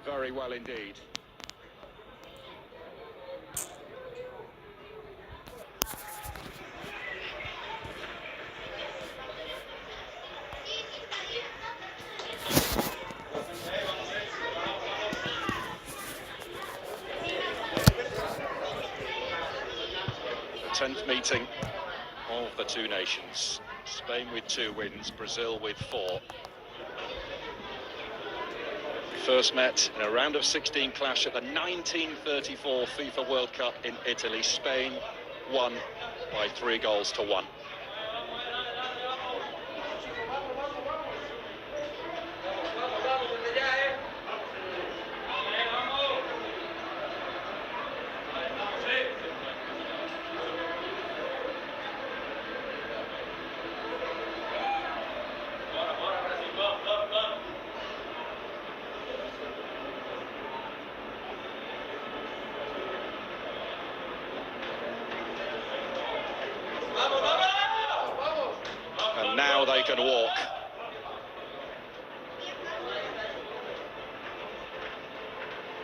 very well indeed. The 10th meeting of the two nations. Spain with 2 wins, Brazil with 4. First met in a round of 16 clash at the 1934 FIFA World Cup in Italy. Spain won by 3-1. And now they can walk.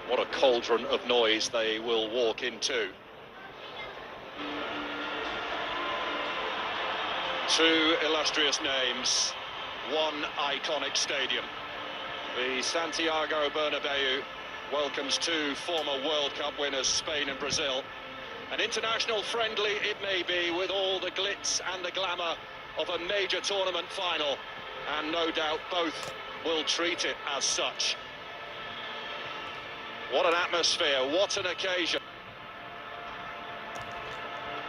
What a cauldron of noise they will walk into. 2 illustrious names, 1 iconic stadium. The Santiago Bernabeu welcomes 2 former World Cup winners, Spain and Brazil. An international friendly it may be, with all the glitz and the glamour of a major tournament final, and no doubt both will treat it as such. What an atmosphere, what an occasion.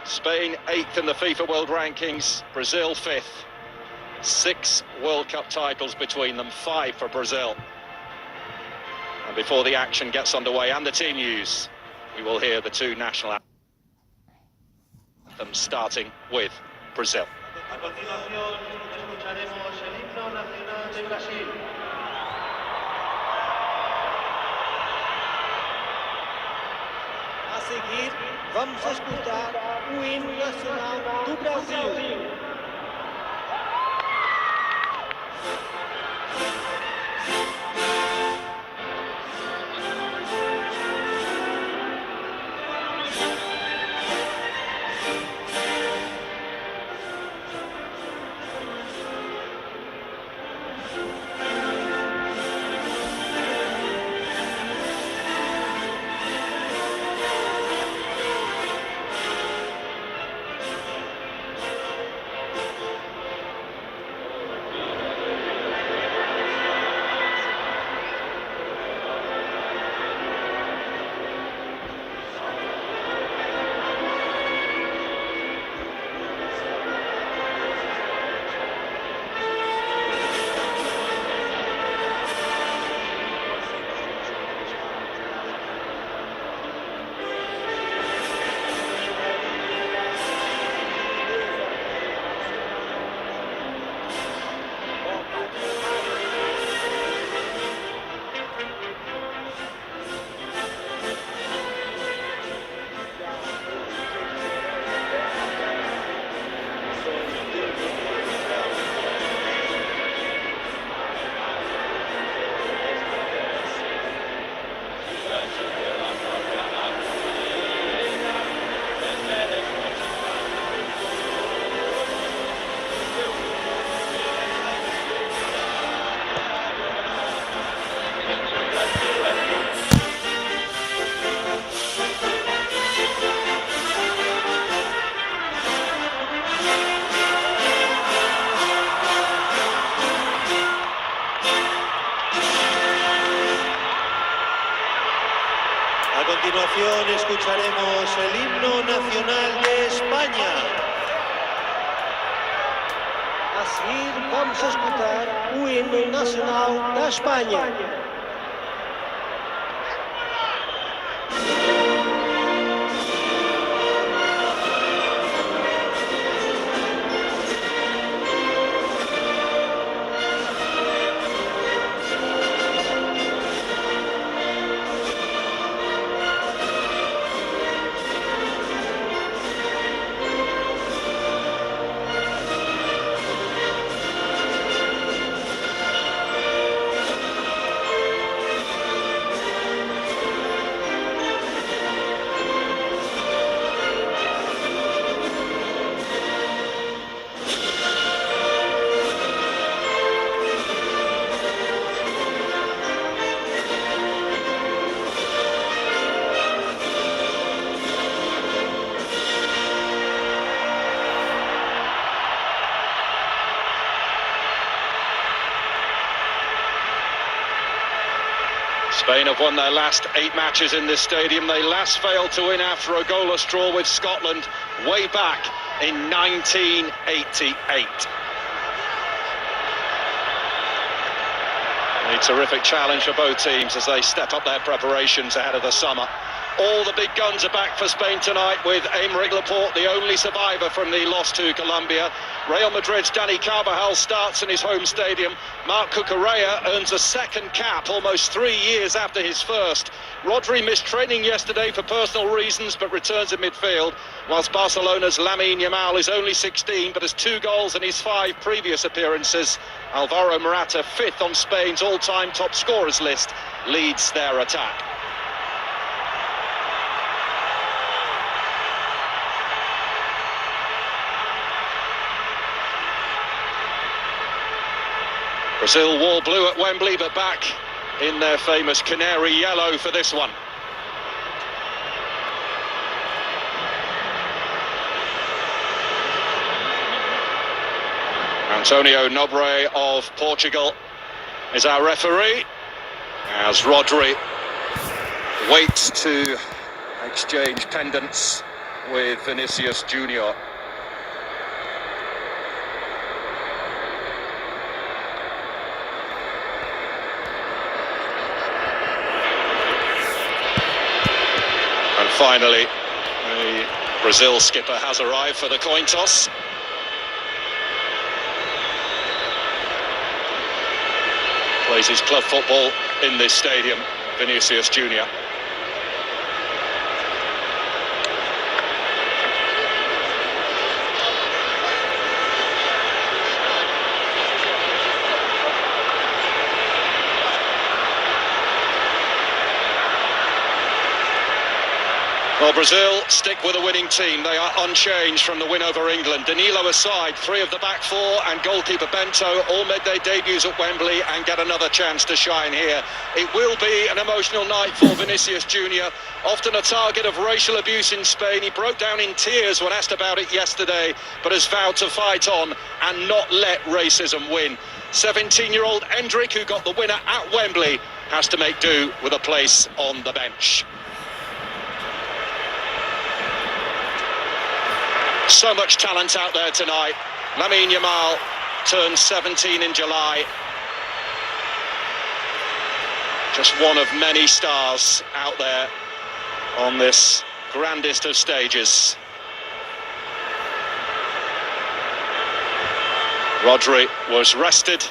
Spain 8th in the FIFA World Rankings, Brazil 5th. 6 World Cup titles between them, 5 for Brazil. And before the action gets underway and the team news, we will hear the 2 national anthems, starting with Brazil. A continuación escucharemos el himno nacional de Brasil. A seguir, vamos a escutar o hino nacional do Brasil. A continuación escucharemos el himno nacional de España. A seguir, vamos a escutar o hino nacional da Espanha. Spain have won their last 8 matches in this stadium. They last failed to win after a goalless draw with Scotland way back in 1988. A terrific challenge for both teams as they step up their preparations ahead of the summer. All the big guns are back for Spain tonight, with Aymeric Laporte, the only survivor from the loss to Colombia. Real Madrid's Dani Carvajal starts in his home stadium. Marc Cucurella earns a second cap almost 3 years after his first. Rodri missed training yesterday for personal reasons but returns in midfield, whilst Barcelona's Lamine Yamal is only 16 but has 2 goals in his 5 previous appearances. Alvaro Morata, 5th on Spain's all-time top scorers list, leads their attack. Brazil wore blue at Wembley, but back in their famous canary yellow for this one. Antonio Nobre of Portugal is our referee, as Rodri waits to exchange pendants with Vinicius Junior. And finally, the Brazil skipper has arrived for the coin toss. Plays his club football in this stadium, Vinicius Junior. Well, Brazil stick with a winning team. They are unchanged from the win over England. Danilo aside, 3 of the back 4 and goalkeeper Bento all made their debuts at Wembley and get another chance to shine here. It will be an emotional night for Vinicius Junior, often a target of racial abuse in Spain. He broke down in tears when asked about it yesterday, but has vowed to fight on and not let racism win. 17-year-old Endrick, who got the winner at Wembley, has to make do with a place on the bench. So much talent out there tonight. Lamine Yamal turned 17 in July. Just one of many stars out there on this grandest of stages. Rodri was rested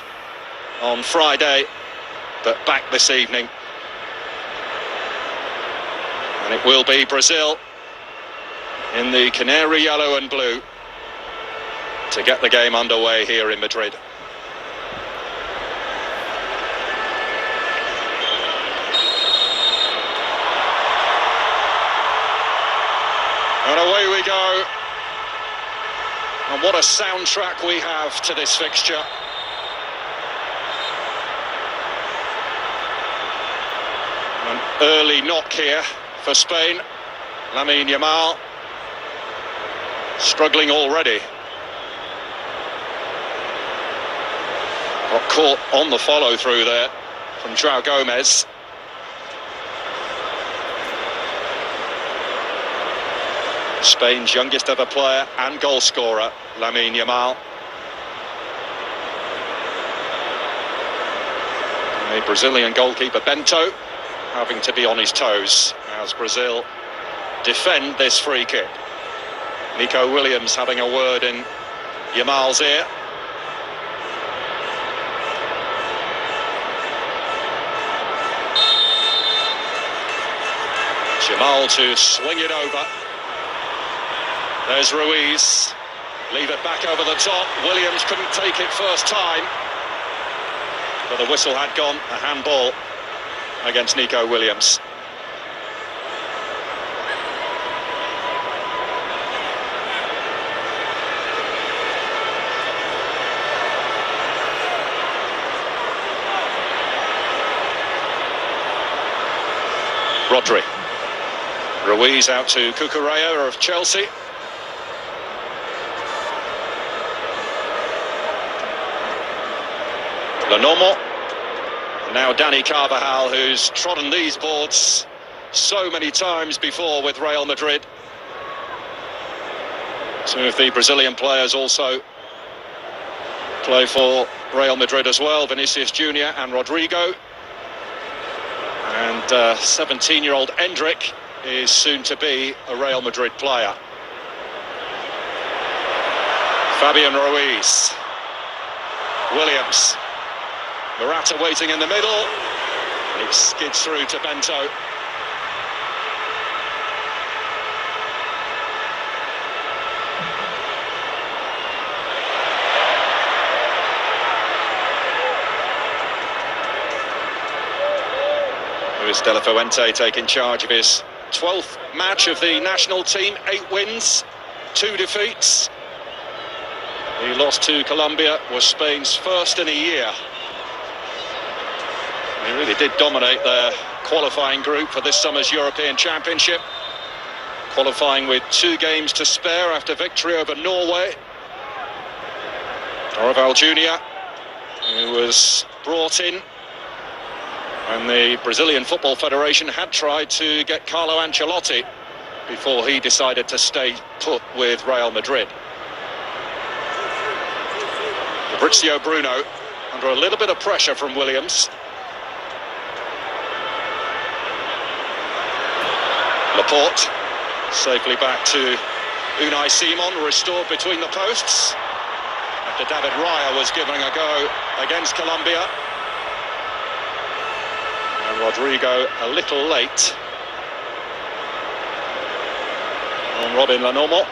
on Friday, but back this evening. And it will be Brazil in the canary yellow and blue to get the game underway here in Madrid. And away we go. And what a soundtrack we have to this fixture. An early knock here for Spain. Lamine Yamal struggling already. Got caught on the follow through there from João Gomez. Spain's youngest ever player and goal scorer, Lamine Yamal. The Brazilian goalkeeper Bento having to be on his toes as Brazil defend this free kick. Nico Williams having a word in Yamal's ear. Yamal to swing it over. There's Ruiz. Leave it back over the top. Williams couldn't take it first time, but the whistle had gone. A handball against Nico Williams. Rodri. Ruiz out to Cucurella of Chelsea. Lenomo. Now Dani Carvajal, who's trodden these boards so many times before with Real Madrid. Two of the Brazilian players also play for Real Madrid as well, Vinicius Junior and Rodrigo. And 17-year-old Endrick is soon to be a Real Madrid player. Fabian Ruiz. Williams. Morata waiting in the middle. And it skids through to Bento. Luis de la Fuente taking charge of his 12th match of the national team. 8 wins, 2 defeats. He lost to Colombia, was Spain's first in a year. He really did dominate their qualifying group for this summer's European Championship, qualifying with 2 games to spare after victory over Norway. Dorival Jr., who was brought in when the Brazilian Football Federation had tried to get Carlo Ancelotti before he decided to stay put with Real Madrid. Fabrizio Bruno under a little bit of pressure from Williams. Laporte safely back to Unai Simon, restored between the posts after David Raya was giving a go against Colombia. And Rodrigo a little late on Robin Lanomo.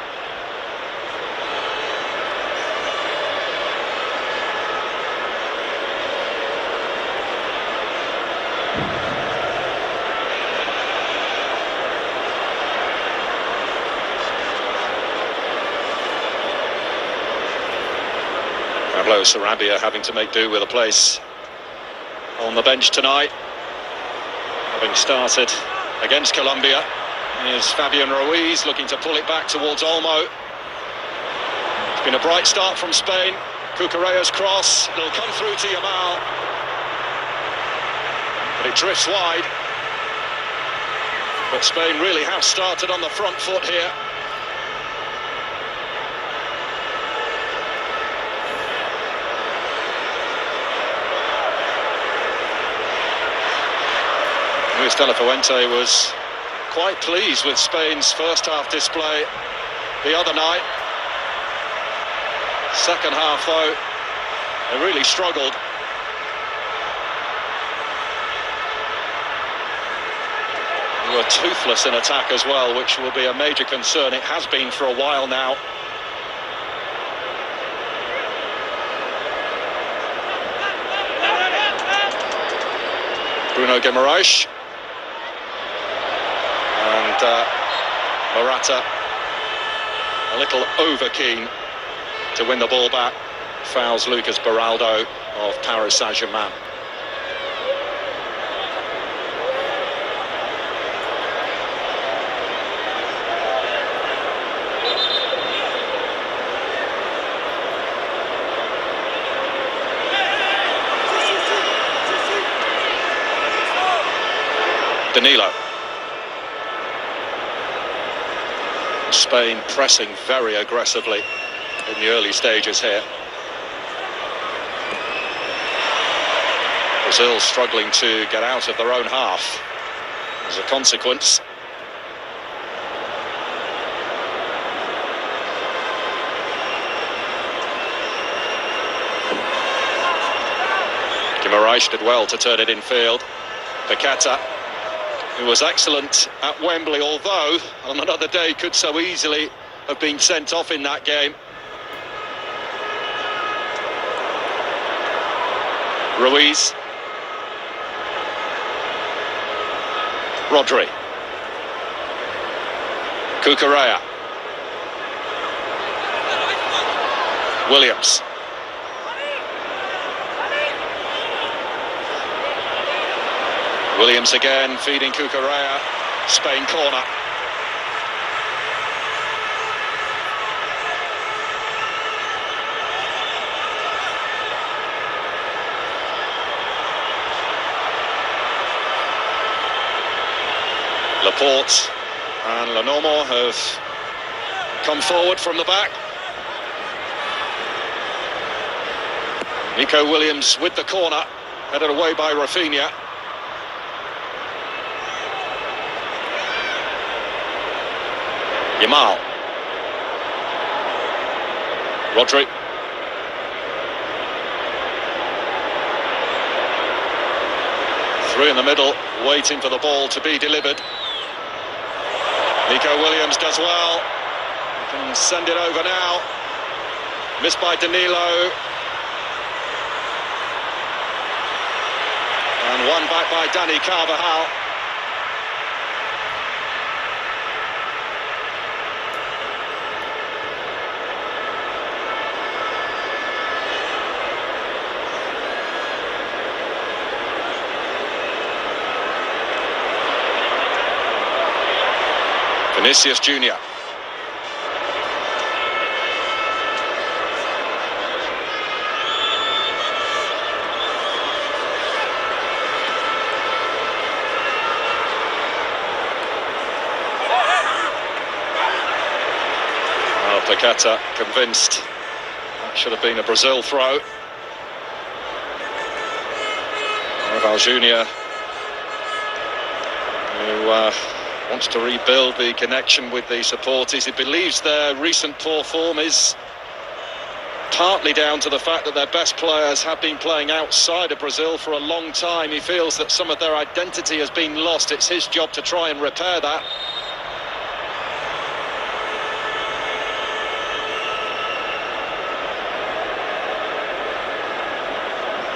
Pablo Sarabia having to make do with a place on the bench tonight. Having started against Colombia is Fabian Ruiz looking to pull it back towards Olmo. It's been a bright start from Spain. Cucurella's cross, it'll come through to Yamal, but it drifts wide. But Spain really have started on the front foot here. Luis de la Fuente was quite pleased with Spain's first half display the other night. Second half, though, they really struggled. They were toothless in attack as well, which will be a major concern. It has been for a while now. Bruno Guimaraes. And Morata a little over keen to win the ball back, fouls Lucas Beraldo of Paris Saint-Germain. Danilo. Spain pressing very aggressively in the early stages here. Brazil struggling to get out of their own half as a consequence. Guimaraes did well to turn it in field. Paqueta, who was excellent at Wembley, although on another day could so easily have been sent off in that game. Ruiz. Rodri. Cucurella. Williams. Williams again, feeding Cucurella. Spain corner. Laporte and Lenormand have come forward from the back. Nico Williams with the corner, headed away by Rafinha. Yamal. Rodri. Through in the middle, waiting for the ball to be delivered. Nico Williams does well. He can send it over now. Missed by Danilo. And one back by Dani Carvajal. Vinicius Junior. Paqueta convinced that should have been a Brazil throw. Carvajal Junior, who wants to rebuild the connection with the supporters. He believes their recent poor form is partly down to the fact that their best players have been playing outside of Brazil for a long time. He feels that some of their identity has been lost. It's his job to try and repair that.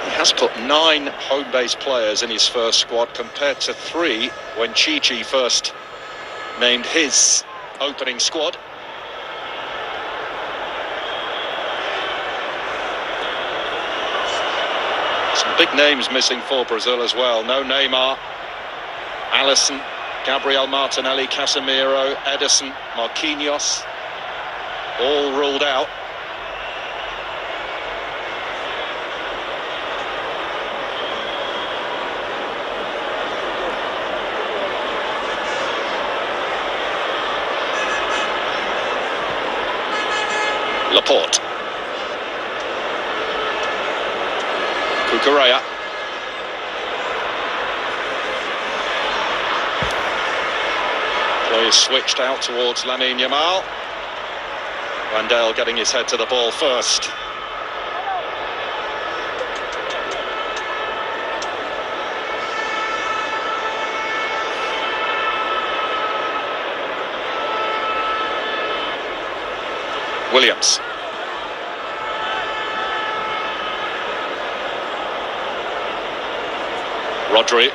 He has put 9 home-based players in his first squad compared to 3 when Chichi first named his opening squad. Some big names missing for Brazil as well. No Neymar, Alisson, Gabriel Martinelli, Casemiro, Ederson, Marquinhos, all ruled out. Laporte. Cucurella. Play is switched out towards Lamine Yamal. Wendell getting his head to the ball first. Williams. Rodri.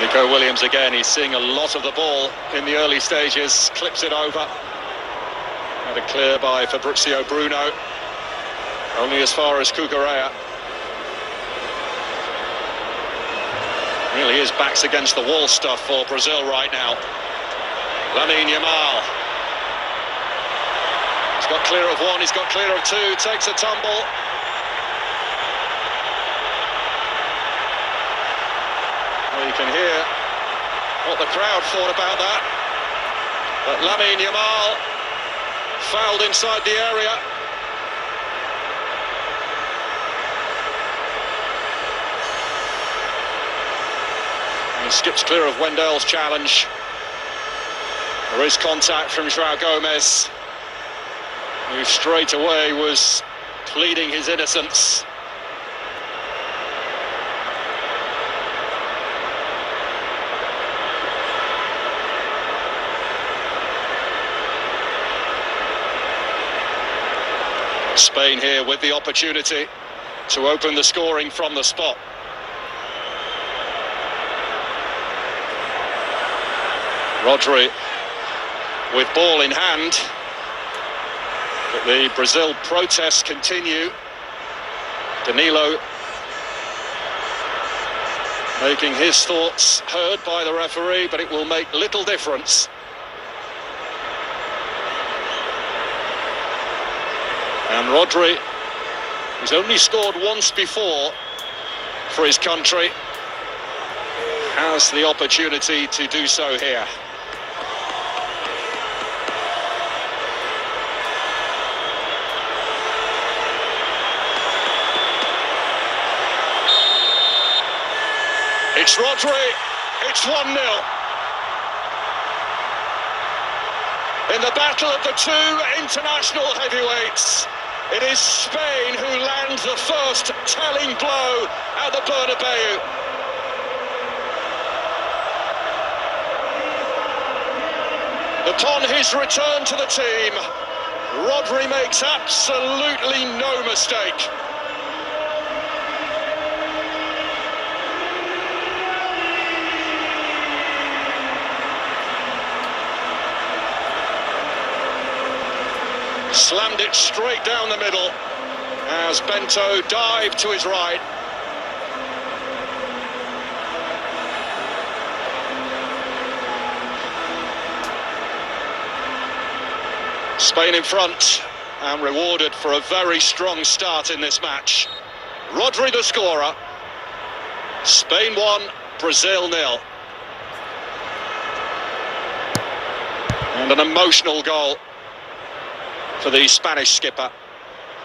Nico Williams again, he's seeing a lot of the ball in the early stages, clips it over. Had a clear by Fabrizio Bruno, only as far as Cucurella. Really is backs against the wall stuff for Brazil right now. Lamine Yamal. He's got clear of one, he's got clear of two, takes a tumble. Well, you can hear what the crowd thought about that. But Lamine Yamal fouled inside the area. And he skips clear of Wendell's challenge. There is contact from João Gomes, who straight away was pleading his innocence. Spain here with the opportunity to open the scoring from the spot. Rodri with ball in hand, but the Brazil protests continue. Danilo making his thoughts heard by the referee, but it will make little difference. And Rodri, who's only scored once before for his country, has the opportunity to do so here. It's Rodri, it's 1-0. In the battle of the two international heavyweights, it is Spain who lands the first telling blow at the Bernabeu. Upon his return to the team, Rodri makes absolutely no mistake. Slammed it straight down the middle as Bento dived to his right. Spain in front and rewarded for a very strong start in this match. Rodri the scorer. Spain 1, Brazil 0. And an emotional goal for the Spanish skipper.